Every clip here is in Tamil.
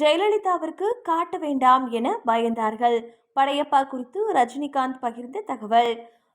ஜெயலலிதாவிற்கு காட்ட வேண்டாம் என பயந்தார்கள். படையப்பா குறித்து ரஜினிகாந்த் பகிர்ந்த தகவல்.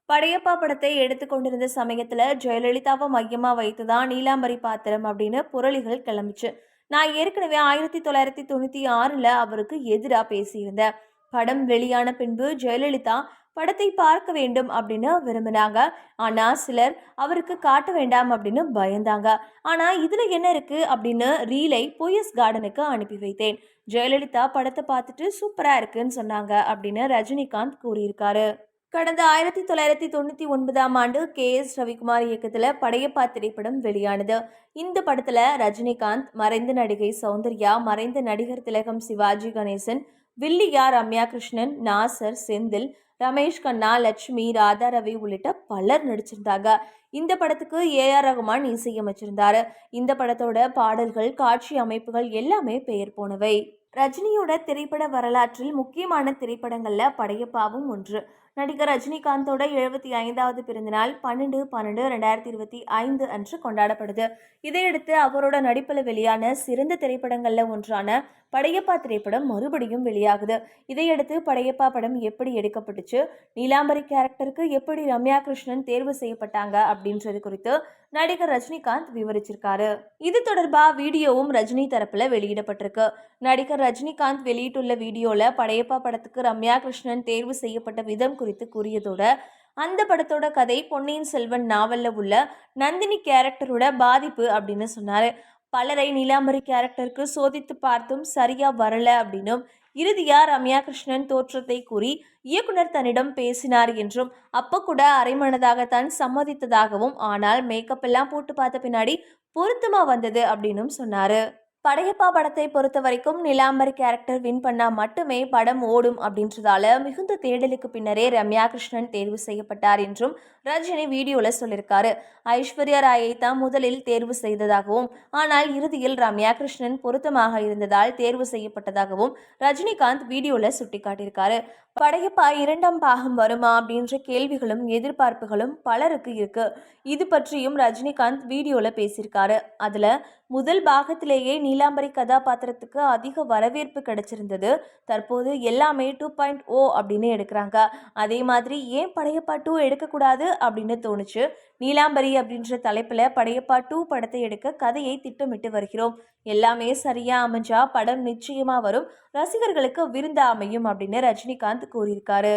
படையப்பா படத்தை எடுத்துக்கொண்டிருந்த சமயத்துல ஜெயலலிதாவை மையமா வைத்துதான் நீலாம்பரி பாத்திரம் அப்படின்னு புரளிகள் கிளம்பிச்சு. நான் ஏற்கனவே 1996ல அவருக்கு எதிரா பேசியிருந்தேன். படம் வெளியான பின்பு ஜெயலலிதா படத்தை பார்க்க வேண்டும் அப்படின்னு விரும்பினாங்க. ஆனா சிலர் அவருக்கு காட்ட வேண்டாம் அப்படின்னு பயந்தாங்க. ஆனா இதுல என்ன இருக்கு அப்படின்னு ரீலை போயஸ் கார்டனுக்கு அனுப்பி வைத்தேன். ஜெயலலிதா படத்தை பார்த்துட்டு சூப்பரா இருக்குன்னு சொன்னாங்க அப்படின்னு ரஜினிகாந்த் கூறியிருக்காரு. கடந்த 1999ஆம் ஆண்டு கே.எஸ். ரவிக்குமார் இயக்கத்துல படையப்பா திரைப்படம் வெளியானது. இந்த படத்துல ரஜினிகாந்த், மறைந்த நடிகை சௌந்தர்யா, மறைந்த நடிகர் திலகம் சிவாஜி கணேசன், வில்லியா, ரம்யா கிருஷ்ணன், நாசர், செந்தில், ரமேஷ் கண்ணா, லட்சுமி, ராதா ரவி உள்ளிட்ட பலர் நடிச்சிருந்தாங்க. இந்த படத்துக்கு ஏ.ஆர். ரகுமான் இசையமைச்சிருந்தாரு. இந்த படத்தோட பாடல்கள், காட்சி அமைப்புகள் எல்லாமே பெயர் போனவை. ரஜினியோட திரைப்பட வரலாற்றில் முக்கியமான திரைப்படங்கள்ல படையப்பாவும் ஒன்று. நடிகர் ரஜினிகாந்தோட 75வது பிறந்தநாள் 12/12/2025 அன்று கொண்டாடப்படுது. இதையடுத்து அவரோட நடிப்பில் வெளியான சிறந்த திரைப்படங்கள்ல ஒன்றான படையப்பா திரைப்படம் மறுபடியும் வெளியாகுது. இதையடுத்து படையப்பா படம் எப்படி எடுக்கப்பட்டுச்சு, நீலாம்பரி கேரக்டருக்கு எப்படி ரம்யா கிருஷ்ணன் தேர்வு செய்யப்பட்டாங்க அப்படின்றது குறித்து நடிகர் ரஜினிகாந்த் விவரிச்சிருக்காரு. இது தொடர்பா வீடியோவும் ரஜினி தரப்புல வெளியிடப்பட்டிருக்கு. நடிகர் ரஜினிகாந்த் வெளியிட்டுள்ள வீடியோல படையப்பா படத்துக்கு ரம்யா கிருஷ்ணன் தேர்வு செய்யப்பட்ட விதம் குறித்து கூறியதோட, அந்த படத்தோட கதை பொன்னியின் செல்வன் நாவல்ல உள்ள நந்தினி கேரக்டரோட பாதிப்பு அப்படின்னு சொன்னாரு. பலரை நீலாம்பரி கேரக்டருக்கு சோதித்து பார்த்தும் சரியா வரல அப்படின்னும், இறுதியா ரம்யா கிருஷ்ணன் தோற்றத்தை கூறி இயக்குனர் தன்னிடம் பேசினார் என்றும், அப்ப கூட அரைமனதாகத்தான் சம்மதித்ததாகவும், ஆனால் மேக்கப் எல்லாம் போட்டு பார்த்த பின்னாடி பொருத்தமா வந்தது அப்படின்னும் சொன்னாரு. படையப்பா படத்தை பொறுத்த வரைக்கும் நீலாம்பரி கேரக்டர் வின் பண்ணா மட்டுமே படம் ஓடும் அப்படின்றதால மிகுந்த தேடலுக்கு பின்னரே ரம்யா கிருஷ்ணன் தேர்வு செய்யப்பட்டார் என்றும் ரஜினி வீடியோல சொல்லியிருக்காரு. ஐஸ்வர்யா ராயை தான் முதலில் தேர்வு செய்ததாகவும், ஆனால் இறுதியில் ரம்யா கிருஷ்ணன் பொருத்தமாக இருந்ததால் தேர்வு செய்யப்பட்டதாகவும் ரஜினிகாந்த் வீடியோல சுட்டிக்காட்டியிருக்காரு. படையப்பா 2ஆம் பாகம் வருமா அப்படின்ற கேள்விகளும் எதிர்பார்ப்புகளும் பலருக்கு இருக்கு. இது பற்றியும் ரஜினிகாந்த் வீடியோல பேசியிருக்காரு. அதுல முதல் பாகத்திலேயே நீலாம்பரி கதாபாத்திரத்துக்கு அதிக வரவேற்பு கிடைச்சிருந்தது. தற்போது எல்லாமே 2.0 அப்படின்னு எடுக்கிறாங்க. அதே மாதிரி ஏன் படையப்பா 2 எடுக்கக்கூடாது அப்படின்னு தோணுச்சு. நீலாம்பரி அப்படின்ற தலைப்புல படையப்பா 2 படத்தை எடுக்க கதையை திட்டமிட்டு வருகிறோம். எல்லாமே சரியா அமைஞ்சா படம் நிச்சயமா வரும். ரசிகர்களுக்கு விருந்தா அமையும் அப்படின்னு ரஜினிகாந்த் கூறியிருக்காரு.